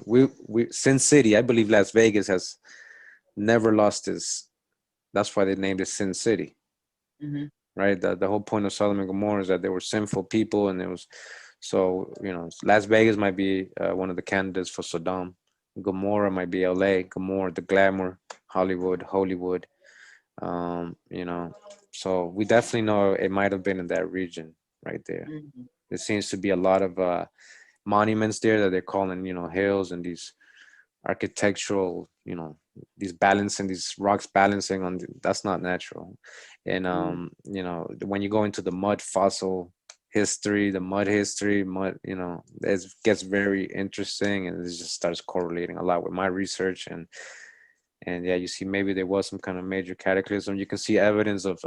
we Sin City. I believe Las Vegas has never lost its. That's why they named it Sin City, Mhm. right? The whole point of Sodom and Gomorrah is that they were sinful people, and it was so Las Vegas might be one of the candidates for Sodom. Gomorrah might be L.A. Gomorrah, the glamour, Hollywood. You know, so we definitely know it might have been in that region right there. Mhm. There seems to be a lot of monuments there that they're calling, hills, and these architectural, these balancing, these rocks balancing on that's not natural. And Mhm. when you go into the mud fossil history, the mud history, it gets very interesting, and it just starts correlating a lot with my research. And yeah, you see maybe there was some kind of major cataclysm. You can see evidence of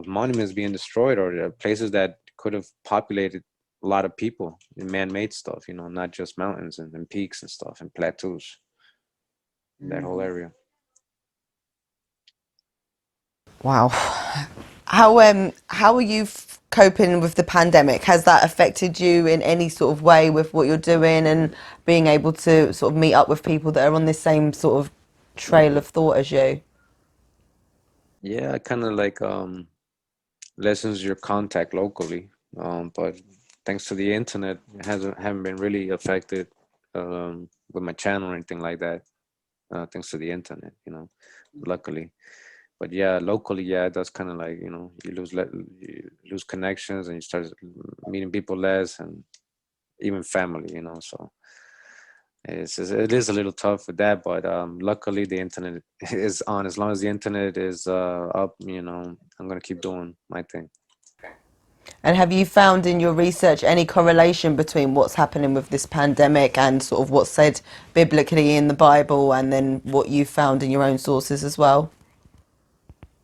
monuments being destroyed, or places that could have populated a lot of people in man-made stuff, not just mountains and peaks and stuff and plateaus, that whole Mhm. area. Wow. How are you coping with the pandemic? Has that affected you in any sort of way with what you're doing and being able to sort of meet up with people that are on this same sort of trail of thought as you? Yeah, kind of like lessens your contact locally, but thanks to the internet, it haven't been really affected with my channel or anything like that. Thanks to the internet, luckily. But yeah, locally, yeah, that's kind of like, you lose connections, and you start meeting people less, and even family, you know. So it is a little tough with that, but luckily the internet is on. As long as the internet is up, you know, I'm gonna keep doing my thing. And have you found in your research any correlation between what's happening with this pandemic and sort of what's said biblically in the Bible, and then what you found in your own sources as well?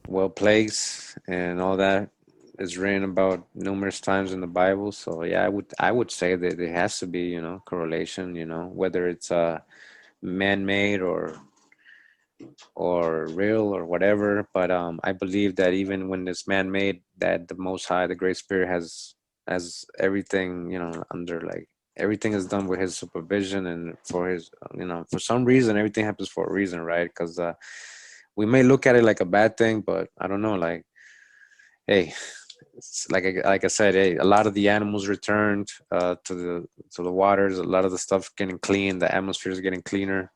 Well, plagues and all that is written about numerous times in the Bible. So yeah, I would say that there has to be, you know, correlation, you know, whether it's man-made or real or whatever. But I believe that even when it's man-made, that the Most High, the Great Spirit, has everything, you know, under, like, everything is done with His supervision and for His, you know, for some reason everything happens for a reason, right? Because we may look at it like a bad thing, but I don't know, like, hey, it's like I said, hey, a lot of the animals returned to the waters. A lot of the stuff getting clean. The atmosphere is getting cleaner.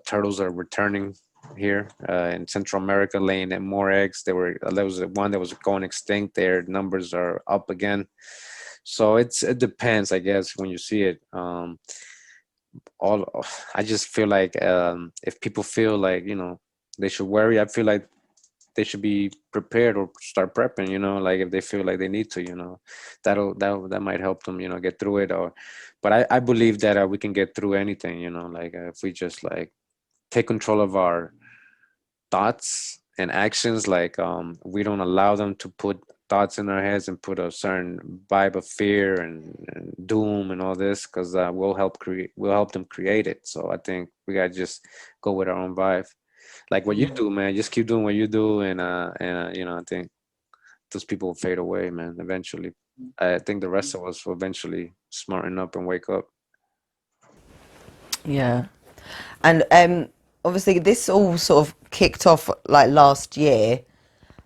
Turtles are returning here in Central America, laying more eggs. There was one that was going extinct. Their numbers are up again. So it depends, I guess, when you see it. All I just feel like if people feel like, you know, they should worry, I feel like they should be prepared or start prepping, you know, like if they feel like they need to, you know, that might help them, you know, get through it. Or but I believe that we can get through anything, you know, like if we just like take control of our thoughts and actions, like we don't allow them to put thoughts in our heads and put a certain vibe of fear and doom and all this, because we'll help them create it. So I think we gotta just go with our own vibe, like what you do, man. Just keep doing what you do, and you know, I think those people will fade away, man, eventually. I think the rest of us will eventually smarten up and wake up. Yeah. And obviously this all sort of kicked off like last year,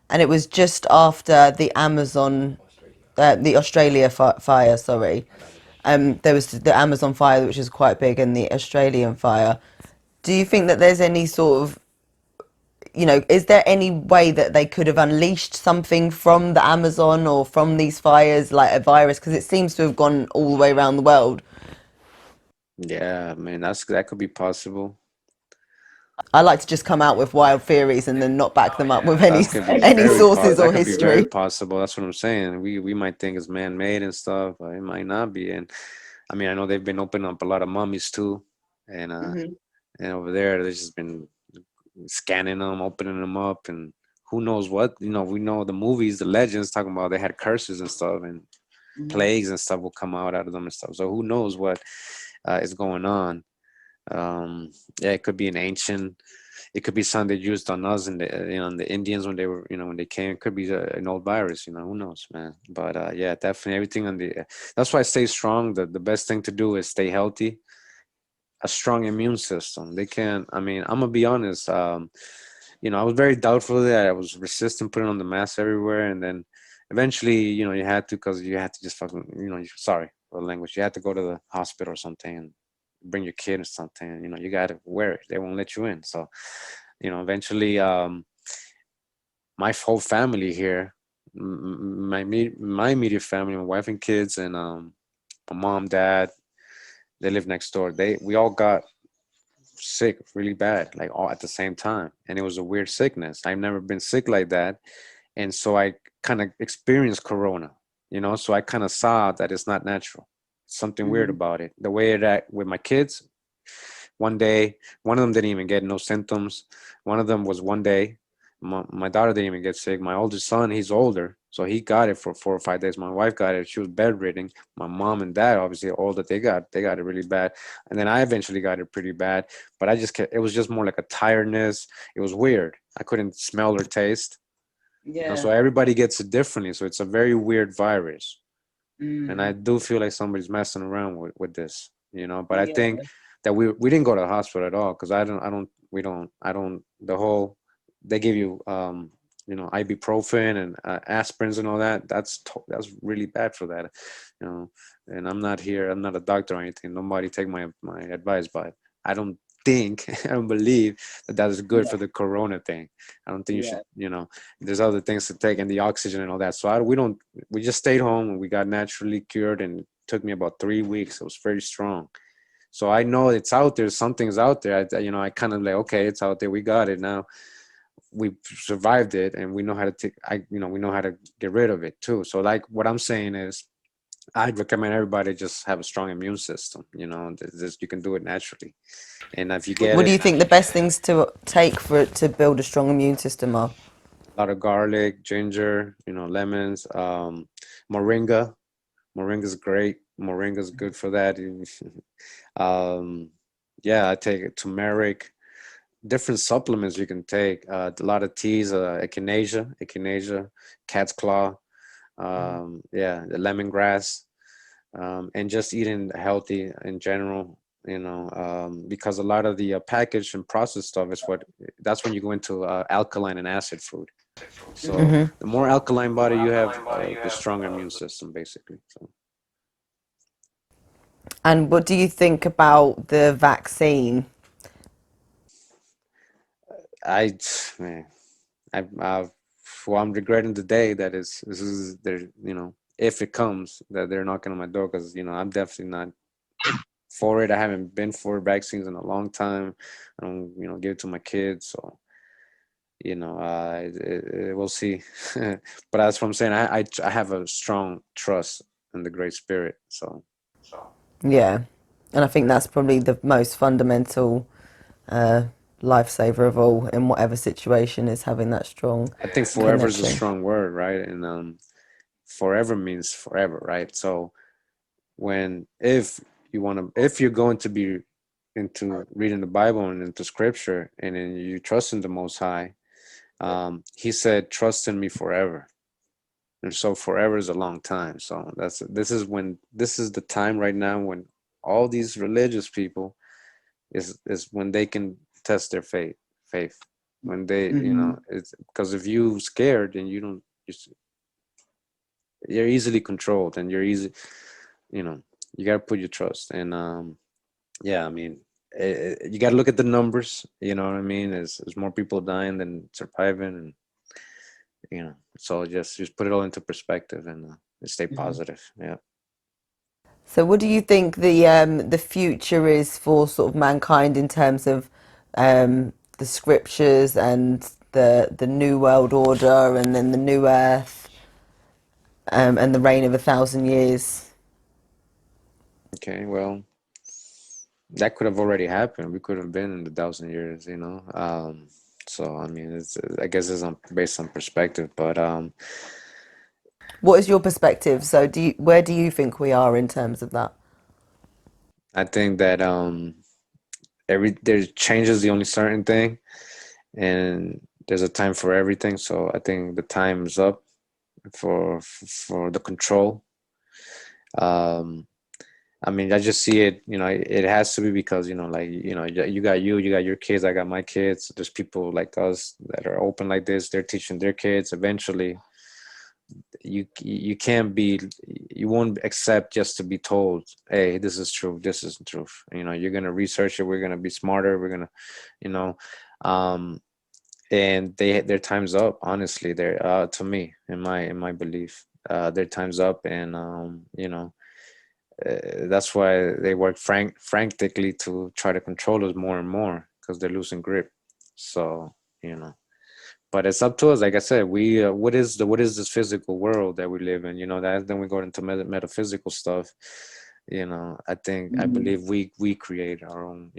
and it was just after the Amazon, the Australia fire, sorry. There was the Amazon fire, which is quite big, and the Australian fire. Do you think that there's any sort of, you know, is there any way that they could have unleashed something from the Amazon or from these fires, like a virus? Because it seems to have gone all the way around the world. Yeah, man, that could be possible. I like to just come out with wild theories and then not back them up with any That could be any sources that or could be very history. possible. That's what I'm saying. We might think it's man-made and stuff, but it might not be. And I mean, I know they've been opening up a lot of mummies too, and and over there they've just been scanning them, opening them up, and who knows what. You know, we know the movies, the legends talking about they had curses and stuff, and plagues and stuff will come out of them and stuff. So who knows what is going on? Yeah, it could be an ancient. It could be something they used on us and the, you know, the Indians when they were, you know, when they came. It could be an old virus, you know. Who knows, man? But yeah, definitely everything on the. That's why I stay strong. The best thing to do is stay healthy, a strong immune system. They can't. I mean, I'm gonna be honest. You know, I was very doubtful of that. I was resistant putting on the mask everywhere, and then eventually, you know, you had to, because you had to just fucking, you know, sorry for the language. You had to go to the hospital or something and bring your kid or something. And, you know, you got to wear it. They won't let you in. So, you know, eventually, my whole family here, my immediate family, my wife and kids, and my mom, dad, they live next door. We all got sick really bad, like all at the same time, and it was a weird sickness. I've never been sick like that, and so I kind of experienced corona, you know. So I kind of saw that it's not natural, something weird about it. The way that with my kids, one day, one of them didn't even get no symptoms. One of them was one day. My daughter didn't even get sick. My oldest son, he's older, so he got it for 4 or 5 days. My wife got it. She was bedridden. My mom and dad, obviously older, they got it really bad. And then I eventually got it pretty bad. But I just kept, it was just more like a tiredness. It was weird. I couldn't smell or taste. You know, so everybody gets it differently. So it's a very weird virus. And I do feel like somebody's messing around with this, you know. But I think that we didn't go to the hospital at all, because I don't the whole, they give you you know, ibuprofen and aspirins and all that. That's really bad for that, you know. And I'm not a doctor or anything. Nobody take my advice, but I don't think I don't believe that is good for the corona thing. I don't think you should, you know, there's other things to take, and the oxygen and all that. So we just stayed home and we got naturally cured, and took me about 3 weeks. It was very strong. So I know it's out there. Something's out there. I kind of like, okay, it's out there. We got it now. We survived it, and we know how to take. We know how to get rid of it too. So like, what I'm saying is, I'd recommend everybody just have a strong immune system. You can do it naturally, and if you get What do it, you think the best things to take for it to build a strong immune system are? a lot of garlic, ginger, lemons, moringa. Moringa's great. Moringa's good for that. um, yeah, I take turmeric, different supplements you can take. A lot of teas, echinacea, cat's claw, yeah, the lemongrass, and just eating healthy in general. Because a lot of the packaged and processed stuff that's when you go into alkaline and acid food. So the more alkaline body you have, the stronger immune system, basically. So. And what do you think about the vaccine? Man, well, I'm regretting the day that this is there. If it comes, that they're knocking on my door, because I'm definitely not for it. I haven't been for vaccines in a long time. I don't give it to my kids, so we'll see. But that's what I'm saying. I have a strong trust in the Great Spirit. So Yeah, and I think that's probably the most fundamental lifesaver of all in whatever situation, is having that strong I think forever is a connection. strong word, right? And forever means forever, right? So if you're going to be into reading the Bible and into Scripture, and then you trust in the Most High, He said, "Trust in me forever." And so forever is a long time. So this is the time right now when all these religious people is when they can test their faith. When they, it's because if you scared and you don't, you're easily controlled, and you got to put your trust. And yeah, I mean, you got to look at the numbers. You know what I mean? There's more people dying than surviving, and so just put it all into perspective, and stay positive. Yeah. So, what do you think the future is for sort of mankind in terms of the scriptures and the new world order, and then the new earth, and the reign of 1,000 years? Okay. Well, that could have already happened. We could have been in the 1,000 years. So I mean, I guess it's based on perspective, but What is your perspective? So, where do you think we are in terms of that? I think that there's change is the only certain thing, and there's a time for everything. So I think the time is up for the control. Um, I mean, I just see it. It has to be, because like you got your kids, I got my kids. There's people like us that are open like this. They're teaching their kids. Eventually, you can't be, you won't accept just to be told, hey, this is true, this isn't truth. You're gonna research it. We're gonna be smarter. We're gonna, you know, um, and their time's up. Honestly, they're to me, in my belief, their time's up, and that's why they work frantically to try to control us more and more, because they're losing grip. So but it's up to us. Like I said, we what is this physical world that we live in? That then we go into metaphysical stuff. I believe we create our own.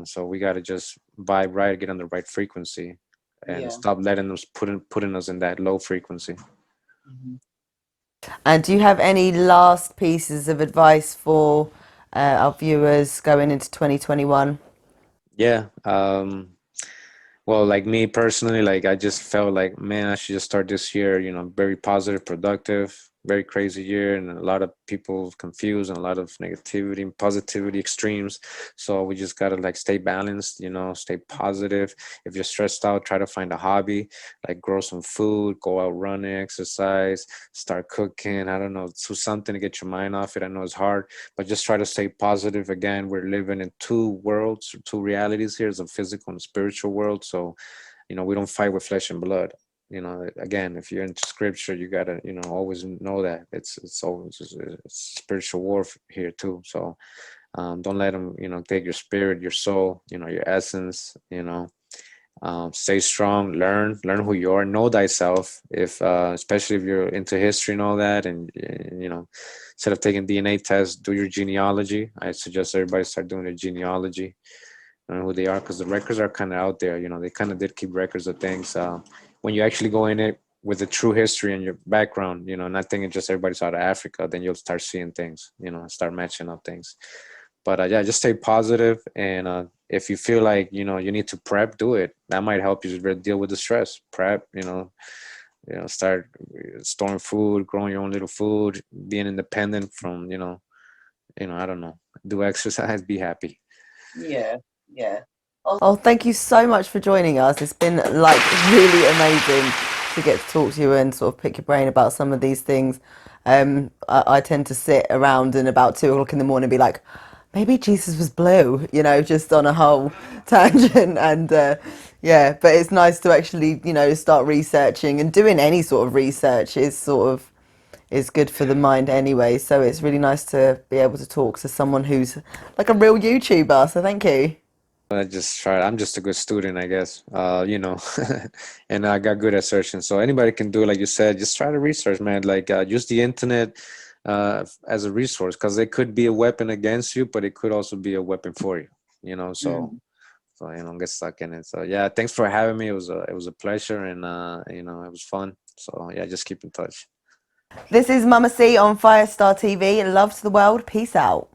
So we got to just vibe right, get on the right frequency, and stop letting them putting us in that low frequency. And do you have any last pieces of advice for our viewers going into 2021? Yeah. Well, like me personally, like I just felt like, man, I should just start this year, very positive, productive, very crazy year, and a lot of people confused, and a lot of negativity and positivity extremes. So we just gotta like stay balanced, stay positive. If you're stressed out, try to find a hobby, like grow some food, go out running, exercise, start cooking. I don't know, do something to get your mind off it. I know it's hard, but just try to stay positive. Again, we're living in two worlds, two realities here. It's a physical and spiritual world. So we don't fight with flesh and blood. you know, again, if you're into scripture, you gotta, you know, always know that it's always it's spiritual warfare here too. So don't let them, you know, take your spirit, your soul, you know, your essence, you know. Stay strong, learn who you are, know thyself. If especially if you're into history and all that, and you know, instead of taking DNA tests, do your genealogy. I suggest everybody start doing their genealogy, learn who they are, because the records are kind of out there. You know, they kind of did keep records of things. When you actually go in it with the true history and your background, you know, not thinking just everybody's out of Africa, then you'll start seeing things, you know, start matching up things. But yeah, just stay positive, and if you feel like, you know, you need to prep, do it. That might help you deal with the stress. Prep, you know, start storing food, growing your own little food, being independent from, I don't know, do exercise, be happy. Yeah, yeah. Oh, thank you so much for joining us. It's been like really amazing to get to talk to you and sort of pick your brain about some of these things. I tend to sit around and about 2 o'clock in the morning and be like, maybe Jesus was blue, you know, just on a whole tangent. And yeah, but it's nice to actually, you know, start researching, and doing any sort of research is good for the mind anyway. So it's really nice to be able to talk to someone who's like a real YouTuber. So thank you. I just try. I'm just a good student, I guess. And I got good at searching. So anybody can do it, like you said. Just try to research, man. Like use the internet as a resource, because it could be a weapon against you, but it could also be a weapon for you. You know, so you know, get stuck in it. So yeah, thanks for having me. It was a pleasure, and it was fun. So yeah, just keep in touch. This is Mama C on FYAAHSTARR TV. Love to the world. Peace out.